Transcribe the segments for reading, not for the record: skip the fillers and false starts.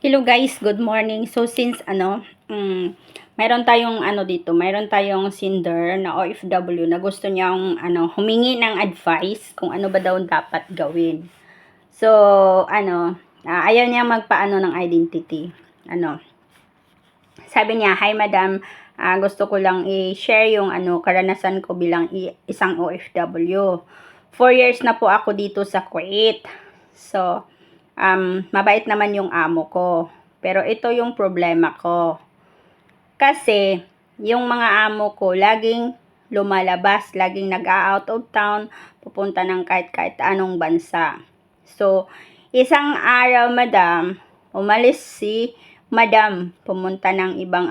Hello guys, good morning. So since mayroon tayong dito, mayroon tayong sender na OFW na gusto niyang humingi ng advice kung ano ba daw dapat gawin. So ayaw niya magpaano ng identity. Sabi niya, "Hi madam, gusto ko lang i-share yung karanasan ko bilang isang OFW. 4 years na po ako dito sa Kuwait. So mabait naman yung amo ko. Pero ito yung problema ko. Kasi, yung mga amo ko, laging lumalabas, laging nag-out of town, pupunta ng kahit anong bansa. So, isang araw, madam, umalis si madam, pumunta ng ibang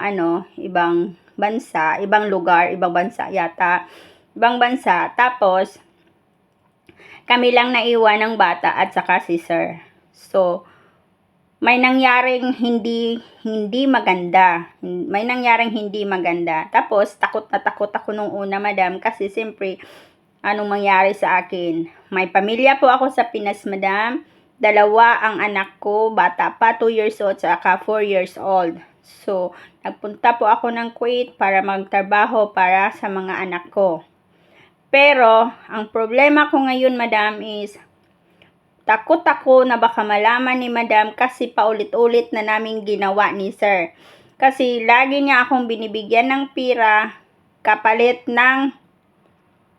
bansa, ibang lugar, ibang bansa yata, ibang bansa. Tapos, kami lang naiwan ng bata at saka si sir. So, may nangyaring hindi maganda. May nangyaring hindi maganda. Tapos, takot na takot ako nung una, madam, kasi siyempre, anong mangyari sa akin? May pamilya po ako sa Pinas, madam. 2 ang anak ko, bata pa, 2 years old, saka 4 years old. So, nagpunta po ako ng Kuwait para magtrabaho para sa mga anak ko. Pero, ang problema ko ngayon, madam, is takot ako na baka malaman ni madam kasi paulit-ulit na namin ginawa ni sir. Kasi lagi niya akong binibigyan ng pira kapalit ng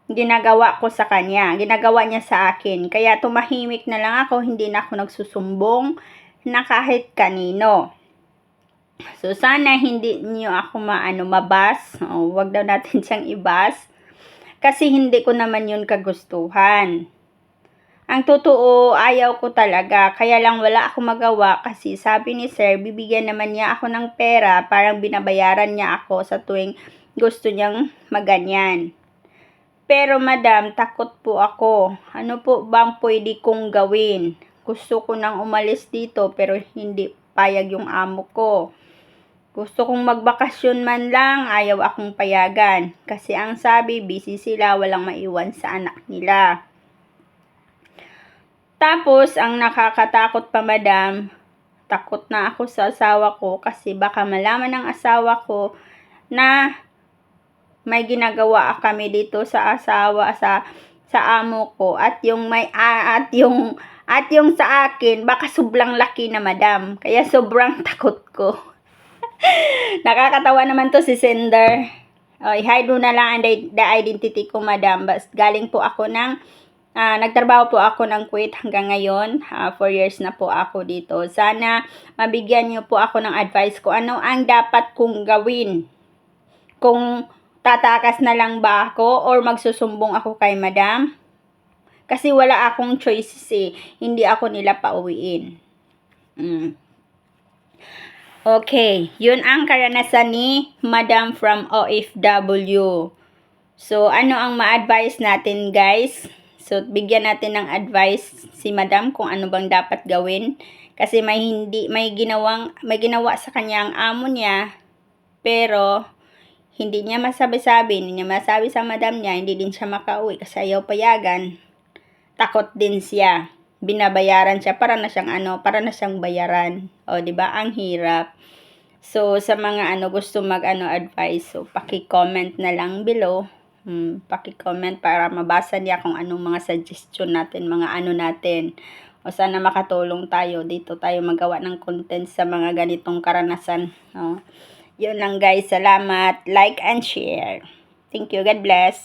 ginagawa ko sa kanya. Ginagawa niya sa akin. Kaya tumahimik na lang ako, hindi na ako nagsusumbong na kahit kanino. So sana hindi niyo ako mabas. Wag daw natin siyang ibas. Kasi hindi ko naman yun kagustuhan. Ang totoo, ayaw ko talaga. Kaya lang wala akong magawa kasi sabi ni sir, bibigyan naman niya ako ng pera. Parang binabayaran niya ako sa tuwing gusto niyang maganyan. Pero madam, takot po ako. Ano po bang pwede kong gawin? Gusto ko nang umalis dito pero hindi payag yung amo ko. Gusto kong magbakasyon man lang, ayaw akong payagan. Kasi ang sabi, busy sila, walang maiwan sa anak nila. Tapos, ang nakakatakot pa, madam, takot na ako sa asawa ko kasi baka malaman ng asawa ko na may ginagawa kami dito sa sa amo ko at yung sa akin baka sobrang laki na, madam. Kaya sobrang takot ko. Nakakatawa naman to si sender. I-hide mo na lang the identity ko, madam. Galing po ako ng nagtrabaho po ako ng Kuwait hanggang ngayon. 4 years na po ako dito. Sana mabigyan niyo po ako ng advice ko ano ang dapat kong gawin. Kung tatakas na lang ba ako or magsusumbong ako kay madam? Kasi wala akong choices eh. Hindi ako nila pauwiin. Okay, yun ang karanasan ni Madam from OFW. So, ano ang ma-advise natin, guys? So, bigyan natin ng advice si madam kung ano bang dapat gawin. Kasi may ginawa sa kanya ang amo niya, pero hindi niya masabi-sabi, hindi niya masabi sa madam niya, hindi din siya makauwi kasi ayaw payagan. Takot din siya. Binabayaran siya para na siyang bayaran. O, 'di ba? Ang hirap. So, sa mga gusto advice, so paki-comment na lang below. Paki-comment para mabasa niya kung anong mga suggestion natin, mga natin. O sana makatulong tayo. Dito tayo magawa ng content sa mga ganitong karanasan. Yun lang guys. Salamat. Like and share. Thank you. God bless.